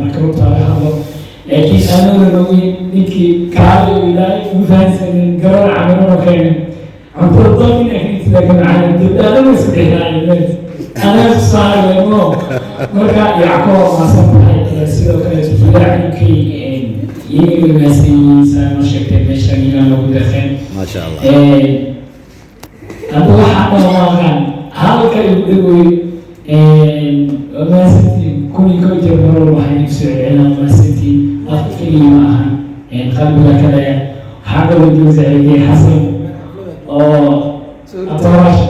marka hado laakiin anaguna nogi ninkii kaali ilaahay u fahansanin garoon camirano keenin cuntada doonina xigtida ka macaan dadaalama isdhexlaayeen anaga saarayno marka yacqoob maasan tahay sidoo kale isbulaacinkii iyaga maasiinsa ma sheegtay meeshan inaan lagu daxeen ما شاء الله hadda waxaa dhawaaqaan halka igu dhagoy maasintii kuni koo jeer marwal waxay igu soo celcelinaa maasintii afka keliya ma ahan qalbiga kale waxaa kaloo joosaceeyey xasan oo atoorash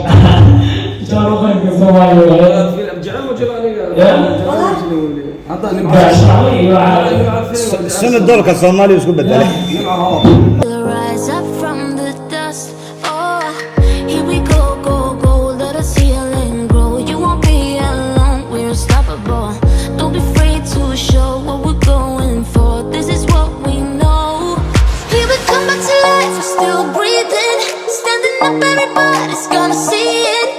jaaruqanka soomaaliya سنة دولك الصومالي وشكون بدله Rise up from the dust. Oh, here we go, go, go. Let us heal and grow. You won't be alone. We're unstoppable. Don't be afraid to show what we're going for. This is what we know. Here we come back to life. We're still breathing, standing up. Everybody's gonna see it.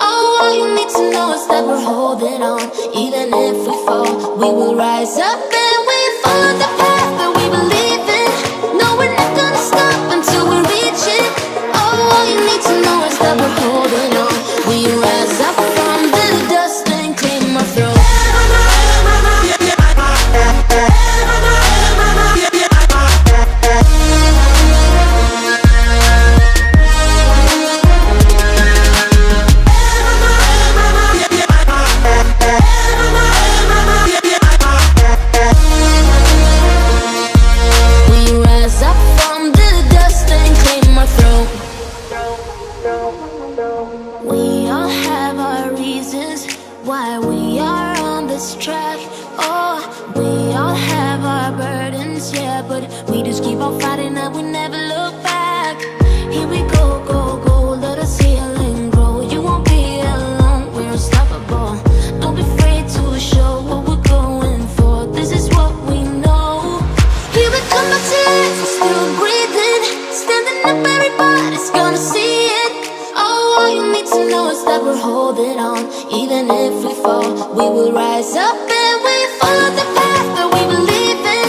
Oh, all you need to know is that we're holding on. Even if we fall, we will rise up and we follow the path that we believe in. No, we're not gonna stop until we reach it. Oh, all you need to know is that we're holding on. We rise up from the dust and claim our throne. We rise up from the dust and claim our throne. We all have our reasons why we are on this track. Oh, we all have our burdens, yeah, but we just keep on fighting and we never look back. Here we go, go, go, let us heal and grow. You won't be alone, we're unstoppable. Don't be afraid to show what we're going for. This is what we know. Here we come back to life, we're still breathing, standing up. Everybody's gonna see it. Oh, all you need to know is that we're holding on. Even if we fall, we will rise up and we follow the path that we believe in.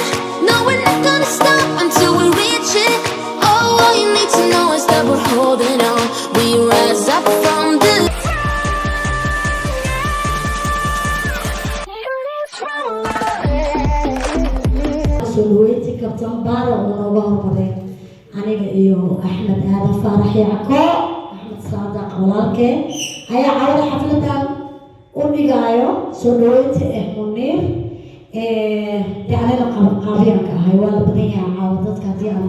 No, we're not gonna stop until we reach it. Oh, all you need to know is that we're holding on. We rise up from the suluweyti kabtan baaro oo nooga hormaray aniga iyo axmed aadan faarax yacko axmed saadaq walaalkee ayaa cawada xafladan u dhigaayo soo dhaweynta muniir dee aniga qaabyaanka ahay waa la badan yahay caawa dadka haddii aan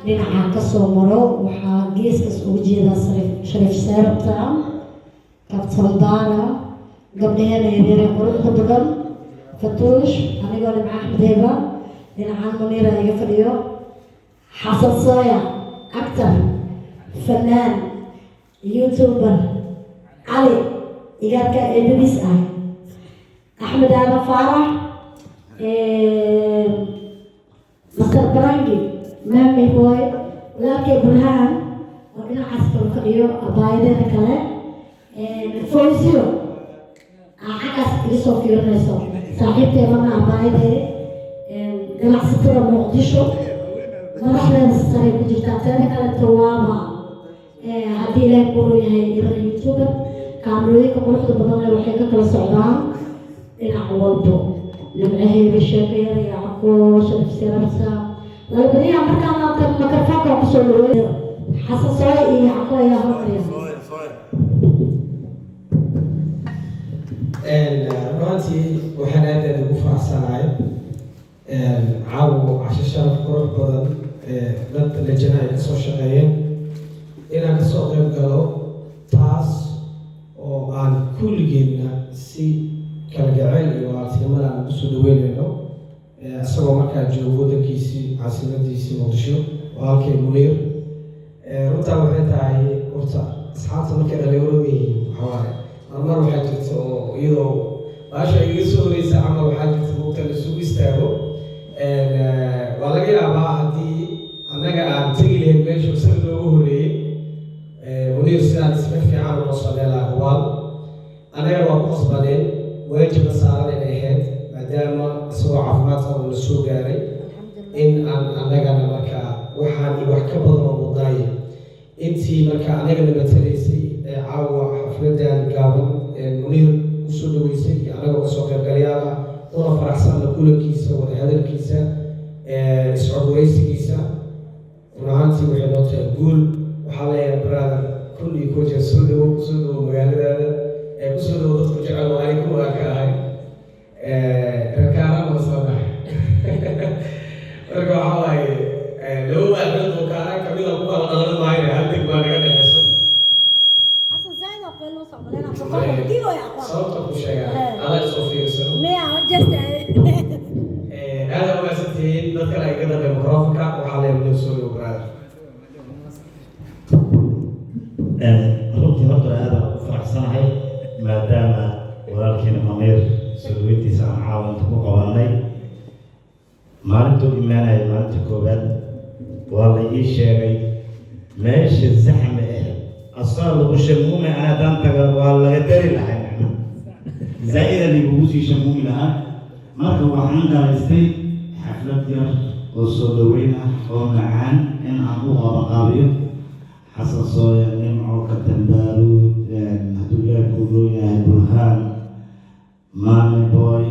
dhinaca kasoo maro waxaa geeskas ugu jeedaa shariif seerabta kabtan baara gabdhaheena yaryare quruxda badan fatuush anigoo nimca axmed heba dhinacaan muniira iga fadhiyo xasan sooya actor fanaan youtuber cali igaarka eedadiis ah axmed aadan faarax master barangi maami boy walaalkay burhaan oo dhinacaas kala fadhiyo abaayadeeda kale foysio xaggaas iga soo fiirinayso saaxiibtee marna abaayadee ganacsatada muqdisho madaxdeeda sare ku jirtaa teeda kaleto waaba haddii ilaahay kuu yahay irada youtuber kaamirooyinka quruxda badan leh waxay ka kala socdaan dhinac walbo nimcaheeda sheekayada yacko sharif sirabsa labadiyaa markaan makarafoonka kusoo dhaweeyo xasan sooy iyo yacko ayaa hormariya runtii waxaan aad ugu faraxsanahay caawo casho sharaf qurux badan dad lajana ay kasoo shaqeeyeen inaan kasoo qayb galo taas oo aan kulligeedna si kala jacayl iyo waaltinimada aan ugu soo dhaweynayno isagoo markaa joogo waddankiisii caasimadiisii muqdisho oo halkay muniir runtaa waxay tahay horta asxaabta markay dhalinyaradu yihiin waxawaaye mar waxaa jirta oo iyadoo baasha iga soo horeysa camal waxaa jirta buugta la isugu istaago waa laga yaabaa haddii annaga aan tegi lahayn meesha isaga loogu horreeyey muniir sidaan isma fiican loo sameelaa hubaal annagana waa ku qasbaneen waajibna saaran inay ahayd maadaama isagoo caafimaad qaba la soo gaaray in aan annagana markaa waxaan iyo wax ka badan oo mudaay intii markaa annagana matalaysay ee caawa xafladan gaaban ee muniir usoo dhaweysay iyo annagoo kasoo qaybgalayaal ah una faraxsanna kulankiisa wadahadalkiisa iscodwaraysigiisa run ahaantii waxay noo tahay guul waxaa leeyahay brother kun iyo koo jeer soo dhawow magaaladaada ee kusoo dhawow dadku jecel oo anigu waa ka ahay rakaana ma soo baxay marka waxaa waaye laba waaxood oo kaana kamid a ku kala dhalan maayo hal deg baa naga dhexeyso sababta ku sheegaa adaa soo fiirsano aada umaadsantihiin dad kale ay ka dambe microfonka waxaa leeyahay soo dhawow brother runtii horta aada u faraxsanahay maadaama walaalkeena Muniir soo dhaweyntiisa aan caawinta ku qabanay maalintuu imaanaya maalinta koowaad waa la ii sheegay meesha zaxme asaar lagu shamuumi anaa daantaga waa laga dari lahay macna zaa'ida lagugu sii shamuumi lahaa marka waxaan galaystay xaflad yar oo soo dhaweyn ah oo macaan in aan u qabaqaabiyo xasan sooya nimco ka tambaaruud hadduu ilaahay kuu roon yahay burhaan maami boy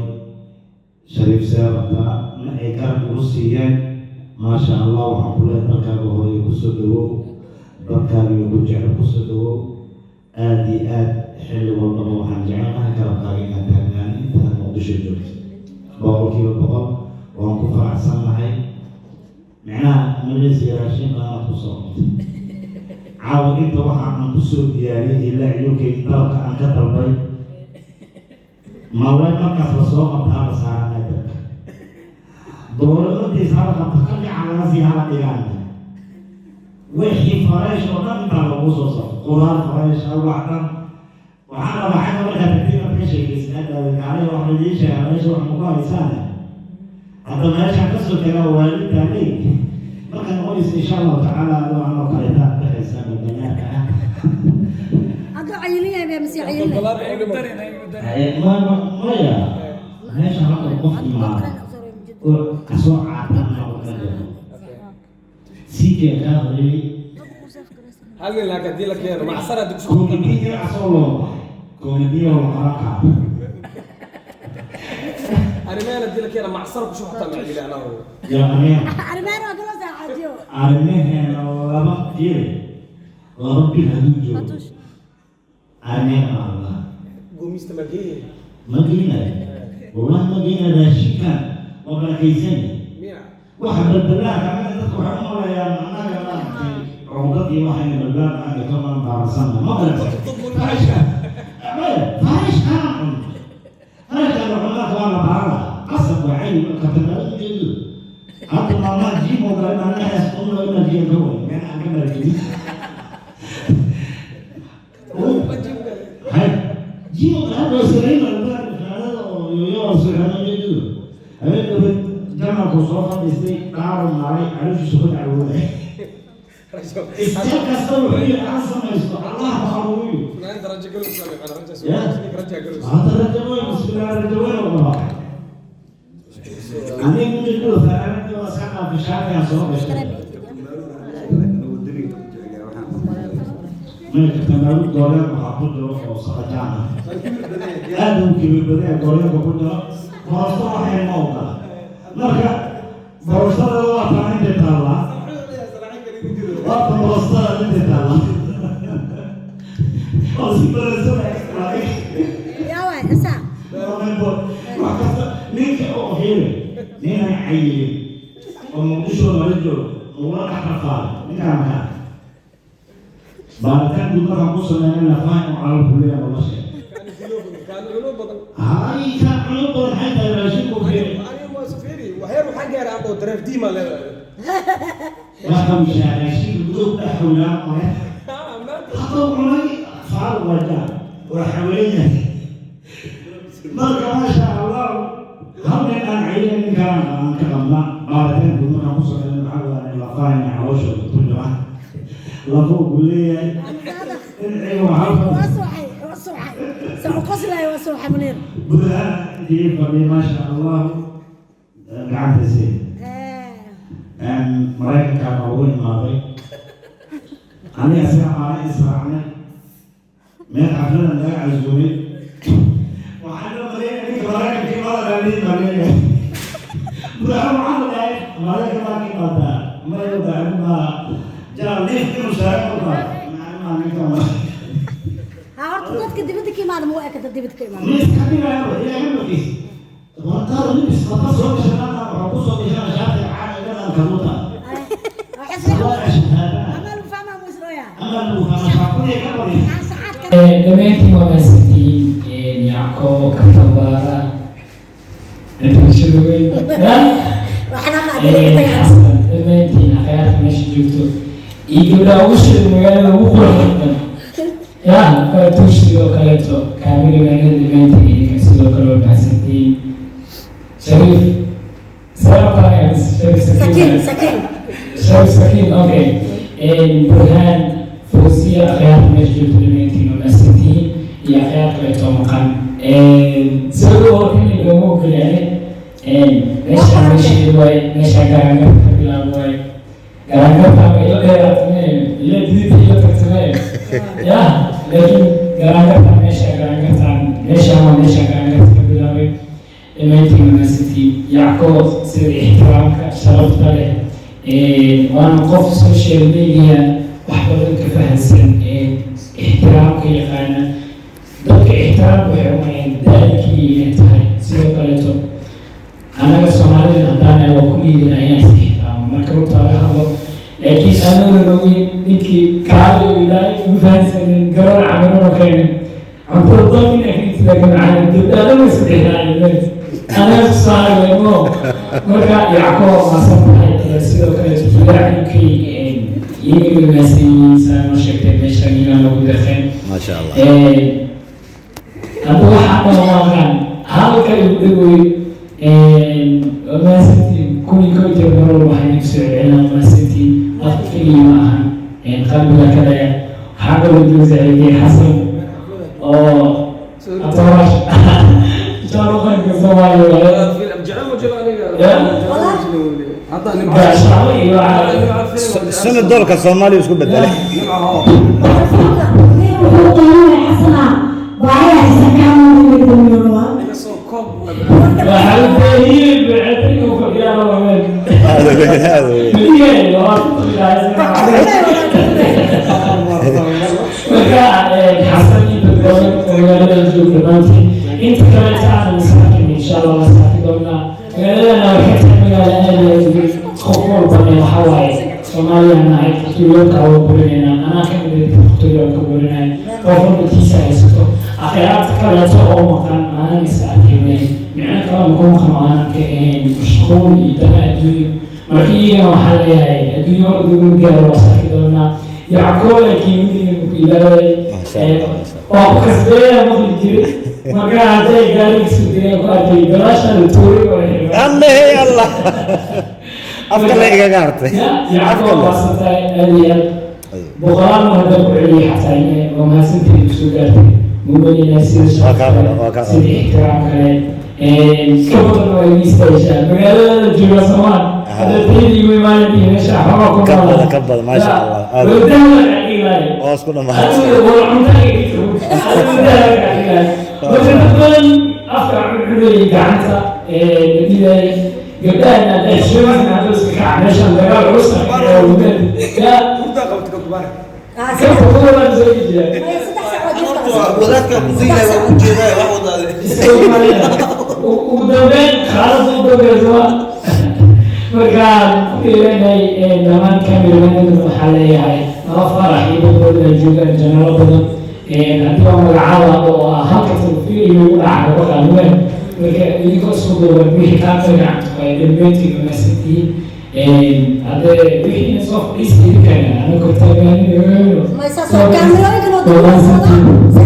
shariif seebata in ay garab ugu siiyeen maasha allah waxaan ku leehay dalkaaga hooyo kusoo dhawow dalkaagiyo ku jecel kusoo dhawow aada iyo aad xilli walbaba waxaan jecelahay garabkaaga inaad taagnaan intaad muqdisho joogto boqolkiiba boqol waan ku faraxsannahay micnaha malaysia raashin baanaad ku soo qabtay caawa inta waxa aan kusoo diyaariyay ilaa ciyowkeyga dalabka aan ka dalbay maway markaas la soo qabtaa la saaranay dalka dowladadiisa hala qabta qalbica laga sii hala dhigaana wixii fareesh oo dhan intaa lagu soo safo qudaar fareesh wax dhan waxaan rabaa xagga markaa tagtiina ka sheekaysa aadaada gaalaya wax laidiin sheega meesha wax maku haysaane hadda meeshaan kasoo tagaa waalidtaa leey marka noqonaysa insha allahu tacaala adoo anoo kaleetaa dhexaysa mudanaaka ah adoo cayiliyahay baa masi cayilay maya meesha hadda qof imaa oo kasoo caatan سيكي كاغري هل لك دي لك يا معصرة دكتور كوميديا عصولو كوميديا وحركة أنا ما أنا دي لك يا معصرة بشو حتى معي لي أنا يا أمين أرمان وأقول لك عاديو أرمان لما كتير وربي هدوجو أرمان الله قوميست مجيء مجينا والله مجينا راشيكا وبركيزين واحد بالبلاد كمان تدخل عمره يا معناها ما عقدتي واحد بالبلاد عندي كمان بعرسنا ما قلت فايش فايش العملاء وانا بعرف قصد وعين كتبت جدو حتى ما تجيب وقال انا اسال له انه جيب هو يعني اكمل الجديد هاي جيب هذا سرير البلد هذا يوصل هذا جدو هذا جمع كوسوفا بيستي دارو ماري عارف شو خد عروضه استيقظ صلوا هي اصلا الله بخروي انا درجه قلت انا رجع سوي رجع قلت هذا رجع بسم الله رجع والله انا كنت اقول فانا وساقه في شارع يا صوب ما كتبوا دولار محطوط له وصحجانا هذا كبير بدأ دولار بقولنا ما صار الموضوع marka boostada waa tahay taala waa boostada taala oo si barasada يا وين اسا ninka oo helo nina ayay oo muqdisho marijo oo wax xaqaa ninka baartaan dumarka ku sameeyay la faan oo aan kulliya walaashay كان علوم بدل هاي كان علوم حتى راشد كوفير وحير وحاجة أنا أبغى درف ديما لا رقم شاشين بدون أحولا خطوا علي صار وجاء وحولنا مرة ما شاء الله هم الآن عينا كان كلامنا بعدين كنا نوصل إلى المحل الوقائع عوش كل واحد لفوق لي أيوة وصوحي سأقص له وصوحي منير بدها دي ما شاء الله gacantiisii maraykankaa noogu imaaday aniga siga maalin israacnay meel xaflada naga casuumay waxaan loo maleynaya ninka maraykankii maladaaliin maleynaya madaxa waxaan dhahay maraykan baa ka imaadaa mayo baaxuma jaa liif inuu shaaga ku baa maclumaa ninka horta dadka dibadda ka imaada ma ekata dibadda ka imaada miiska dhigayo ilaahay markiis warqaad libis marka soo gashanaa waxaa ku soo gashanaa shaatiga caadigadan kamuta dhammaantiin waa mahadsantihiin yacqoob katabara shadaweyn xasan dhammaantiin akhyaarta meesha joogto iyo gabdhaha ugu shida magaalada ugu quruxda ya faratuush sidoo kaleeto kaamil magaalada dhammaantiin idinka sidoo kale waa mahadsantihiin shariif شريف سكين اوكي برهان فوزية خيار مجد الميتين والمسيتين هي خيار كليتو مقام سلو هوركين يقومو كلياني ماشا ماشي دواي ماشا قرانقر كبلا دواي قرانقر تاقا إلا ديراتنين إلا ديدي إلا تكتنين يا لكن قرانقر تاقا ماشا قرانقر تاقا ماشا قرانقر كبلا دواي الميتين والمسيتين يعقوب سير احترامك شرفت له وانا قف سوشيال ميديا وحبا كفاهنسن احترامك يقانا ضدك احترام وحومين ذلكي ينتهي سيو قلتو انا كسومالي هدانا وكلي دين ايان احترام مركبو طالعه لكن انا نقول نكي كاري ولاي مفاهنسن قرار عمرو كان عم تضمن اكيد لكن عن الدب انا مسؤولين عن البيت انا صار مو مركا يعقوب ما صبحي sidoo kale ilaahinkii iyaga maasii saano sheegtay meeshan inaan lagu dhaqan ما شاء الله hadda waxaa dhammaan halka uu dhawey maasii kuni ko jabaro waxay soo celinaa maasii afkii ma ahan qalbiga kale waxaa kaloo joogay xasan oo atawaash جارو كان زوايا ولا في الجامعة وجباني سنة دولك الصومالي وشكو بدالي انت كمان تعال مساكن ان شاء الله مساكن دولنا قالنا وحتى مقالة خفور بني وحواي صوماليا انا عيد تقولون كاو بولينا انا كان بدي تقولون كاو بولينا خفور بكيسا يسكتو اخيرات كلا تو مكان انا مساكن يعني كلام كم خمانا كأن مشغول يدنا الدنيا مركية وحاليا الدنيا يقولون قالوا مساكن دولنا يعقوب كيمين إلى وكسبنا مخرج مكان هذا قال يسوي قاتي بلاش التوري ولا الله يا الله أفكر لك قارتي يعقوب وسط الريال بغرام هذا بعلي حتى وما سنتي بسوقاتي مبني نسير سيد احترام كمان كبر ويستيشان مقال الجوا سمان هذا تيجي ويماني مشى حركم كبر ما شاء الله ودنا العقيلة واسكنا ما وتنقل أفرع من عمري كعنتا نبيله قبلنا الشمس نعدوس كعنشان دقال عصر ومن لا كيف هو زوجي وذاك مزينة وجهها ودوبين خالص الدوبين وقال إلينا لمن كمل من المحلية هاي ما فرح يقول الجوجل جنرال بدن عندما مقعدة وهلكة الفيل يقول على وقع الوين ويقول صدور به كامل عن البيت المسيحي هذا به نصف إسرائيل كان أنا كنت أبغى